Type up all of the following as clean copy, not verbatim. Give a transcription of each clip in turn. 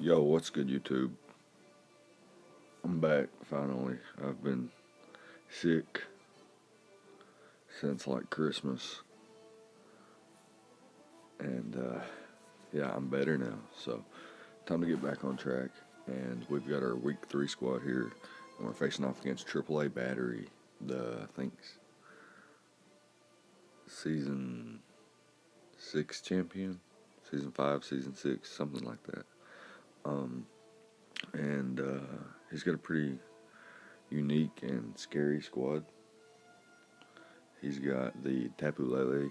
Yo, what's good, YouTube? I'm back finally. I've been sick since like Christmas, and yeah, I'm better now. So, time to get back on track. And we've got our week 3 squad here, and we're facing off against AAA Battery, the I think season 6 champion, season 5, season 6, something like that. Um, and he's got a pretty unique and scary squad. He's got the Tapu Lele,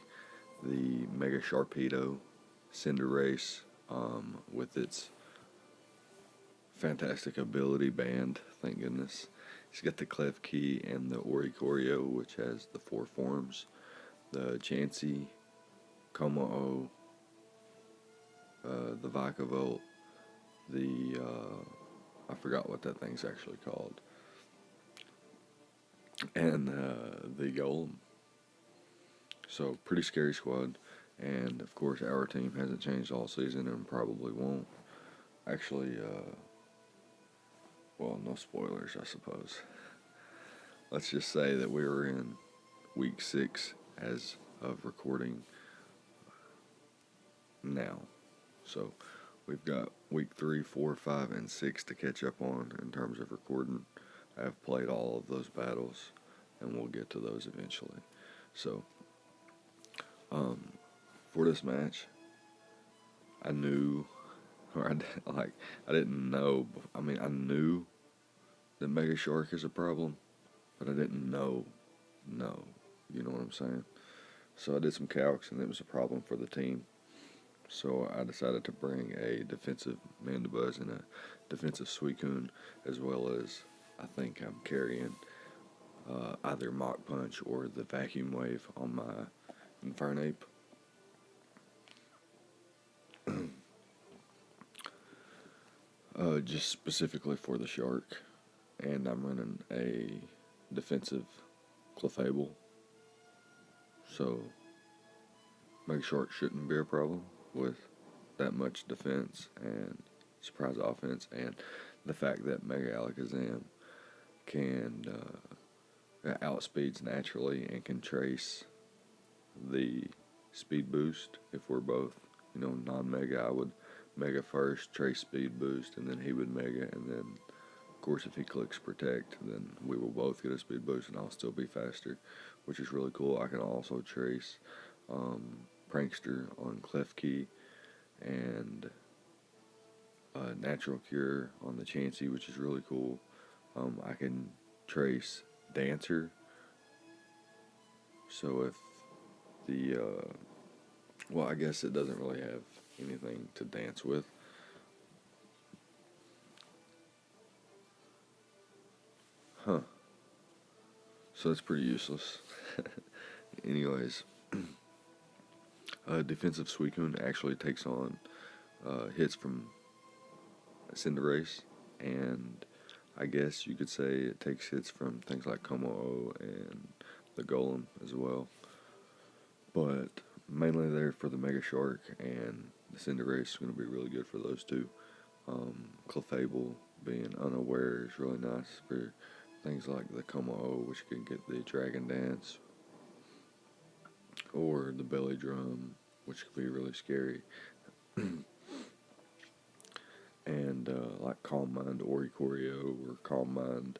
the Mega Sharpedo, Cinderace, with its fantastic ability band, thank goodness. He's got the Klefki and the Oricorio, which has the 4 forms, the Chansey, Como-O, the Vikavolt, the, I forgot what that thing's actually called, and the Golem. So, pretty scary squad. And, of course, our team hasn't changed all season and probably won't. Actually, well, no spoilers, I suppose. Let's just say that we are in week 6 as of recording now. So we've got week 3, 4, 5, and 6 to catch up on in terms of recording. I've played all of those battles, and we'll get to those eventually. So, for this match, I knew, or I didn't know. I mean, I knew that Mega Shark is a problem, but I didn't know. No, you know what I'm saying? So I did some calcs, and it was a problem for the team. So I decided to bring a defensive Mandibuzz and a defensive Suicune, as well as I think I'm carrying either Mach Punch or the Vacuum Wave on my Infernape. Just specifically for the Shark, and I'm running a defensive Clefable. So Mega Shark shouldn't be a problem with that much defense and surprise offense, and the fact that Mega Alakazam can outspeeds naturally and can trace the speed boost. If we're both, non-Mega, I would Mega first, trace speed boost, and then he would Mega, and then, of course, if he clicks Protect, then we will both get a speed boost, and I'll still be faster, which is really cool. I can also trace Prankster on Klefki, and Natural Cure on the Chansey, which is really cool. I can trace Dancer, so if the, well, I guess it doesn't really have anything to dance with. Huh. So that's pretty useless. Anyways, defensive Suicune actually takes on hits from Cinderace, and I guess you could say it takes hits from things like Como and the Golem as well. But mainly there for the Mega Shark, and the Cinderace is going to be really good for those two. Clefable being unaware is really nice for things like the Como, which can get the Dragon Dance, or the Belly Drum, which could be really scary. And like Calm Mind Oricorio or Calm Mind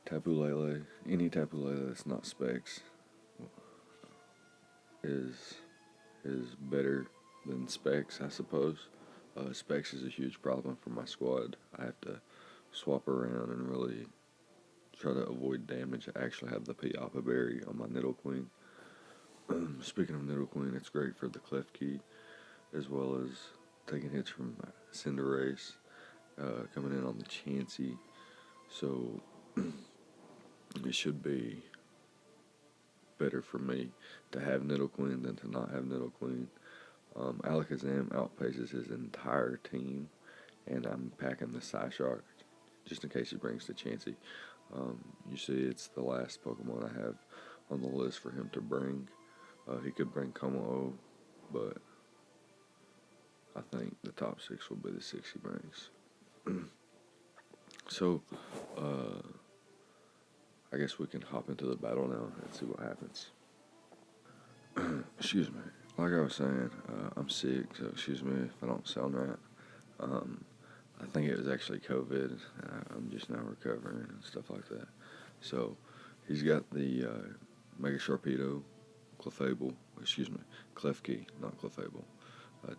Tapu Lele, any Tapu Lele that's not Specs is better than Specs, I suppose. Specs is a huge problem for my squad. I have to swap around and really try to avoid damage. I actually have the Piapa Berry on my Nidoqueen. Speaking of Nidoqueen, it's great for the Klefki, as well as taking hits from Cinderace, coming in on the Chansey. So it should be better for me to have Nidoqueen than to not have Nidoqueen. Alakazam outpaces his entire team, and I'm packing the Psyshock just in case he brings the Chansey. You see, it's the last Pokemon I have on the list for him to bring. He could bring Como, but I think the top 6 will be the 60 banks. So, I guess we can hop into the battle now and see what happens. Excuse me. Like I was saying, I'm sick, so excuse me if I don't sound right. Um, I think it was actually COVID. I'm just now recovering and stuff like that. So, he's got the Mega Sharpedo, Klefki, not Clefable,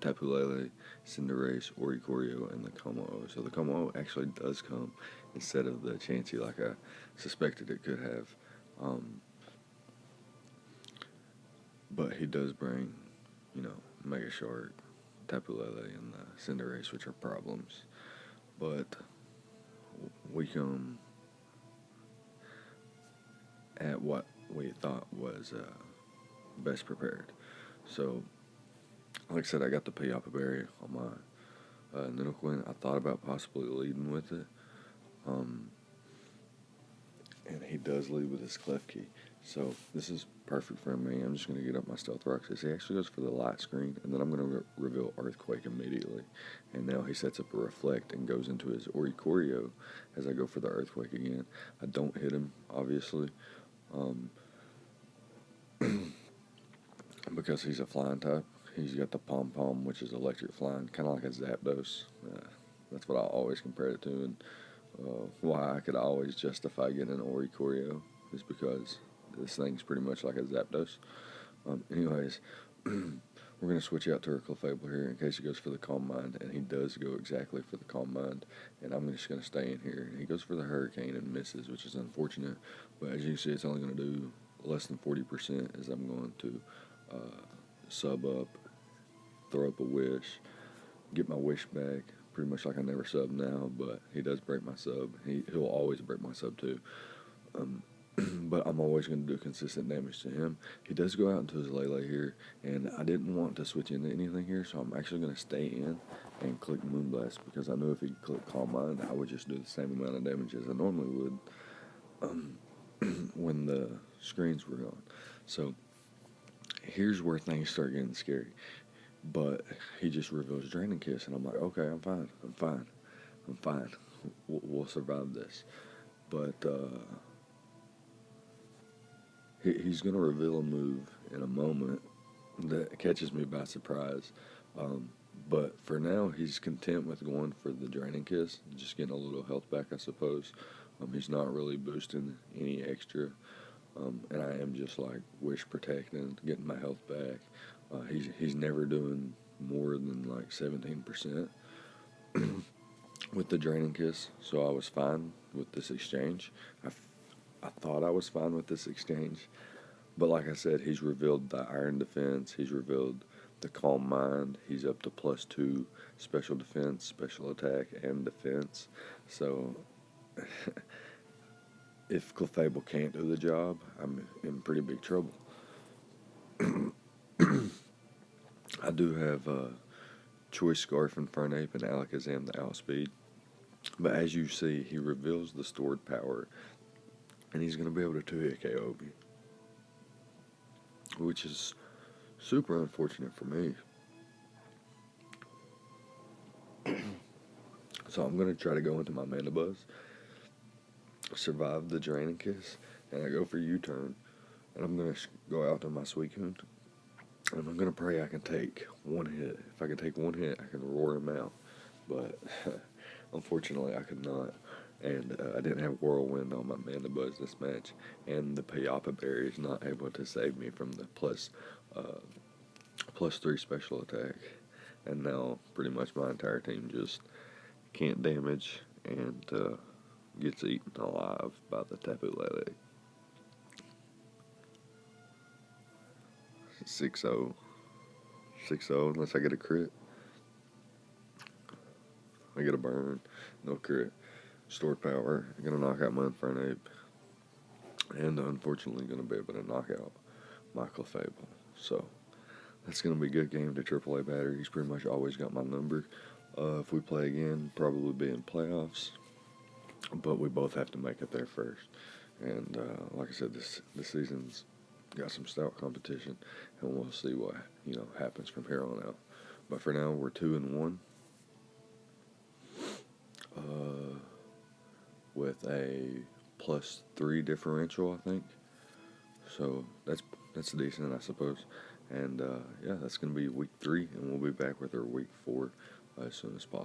Tapu Lele, Cinderace, Oricorio, and the Como-O. So the Como-O actually does come instead of the Chansey like I suspected it could have. But he does bring, Mega Shark, Tapu Lele, and the Cinderace, which are problems. But we come at what we thought was best prepared. So, like I said, I got the Payapa Berry on my Nidoqueen. I thought about possibly leading with it. And he does lead with his Klefki. So this is perfect for me. I'm just going to get up my Stealth Rock. He actually goes for the light screen, and then I'm going to reveal Earthquake immediately. And now he sets up a Reflect and goes into his Oricorio as I go for the Earthquake again. I don't hit him, obviously, because he's a flying type. He's got the Pom Pom, which is electric flying, kind of like a Zapdos. That's what I always compare it to, and why I could always justify getting an Oricorio is because this thing's pretty much like a Zapdos. Anyways, we're going to switch out to our Clefable here in case he goes for the Calm Mind, and he does go exactly for the Calm Mind, and I'm just going to stay in here. He goes for the Hurricane and misses, which is unfortunate, but as you can see, it's only going to do less than 40% as I'm going to sub up, throw up a Wish, get my Wish back, pretty much like I never sub now, but he does break my sub. He'll always break my sub too. But I'm always going to do consistent damage to him. He does go out into his Lele here, and I didn't want to switch into anything here, so I'm actually going to stay in and click Moonblast, because I knew if he clicked Calm Mind, I would just do the same amount of damage as I normally would when the screens were on. So here's where things start getting scary. But he just reveals Draining Kiss, and I'm like, okay, I'm fine. We'll survive this. But he's going to reveal a move in a moment that catches me by surprise. But for now, he's content with going for the Draining Kiss, just getting a little health back, I suppose. He's not really boosting any extra. And I am just like Wish protecting, getting my health back. He's never doing more than like 17% with the Draining Kiss, so I was fine with this exchange. I thought I was fine with this exchange, but like I said, he's revealed the Iron Defense, he's revealed the Calm Mind, he's up to +2 special defense, special attack, and defense, so if Clefable can't do the job, I'm in pretty big trouble. I do have Choice Scarf, Infernape, and Alakazam the Outspeed. But as you see, he reveals the stored power, and he's going to be able to 2-hit KO me, which is super unfortunate for me. So I'm going to try to go into my Mana Buzz, survive the Draining Kiss, and I go for U-turn, and I'm going to go out to my Suicune, and I'm going to pray I can take one hit. If I can take one hit, I can roar him out. But unfortunately, I could not. And I didn't have Whirlwind on my Mana Buzz this match. And the Payapa Berry is not able to save me from the +3 special attack. And now pretty much my entire team just can't damage and gets eaten alive by the Tapu Lele. 6-0. 6-0 unless I get a crit. I get a burn. No crit. Stored power. I'm going to knock out my Infernape. And unfortunately going to be able to knock out my Clefable. So that's going to be a good game to AAA batter. He's pretty much always got my number. If we play again, probably be in playoffs. But we both have to make it there first. And like I said, this season's got some stout competition, and we'll see what happens from here on out. But for now, we're 2-1. With a +3 differential, I think. So that's decent, I suppose. And yeah, that's going to be week 3, and we'll be back with our week 4 as soon as possible.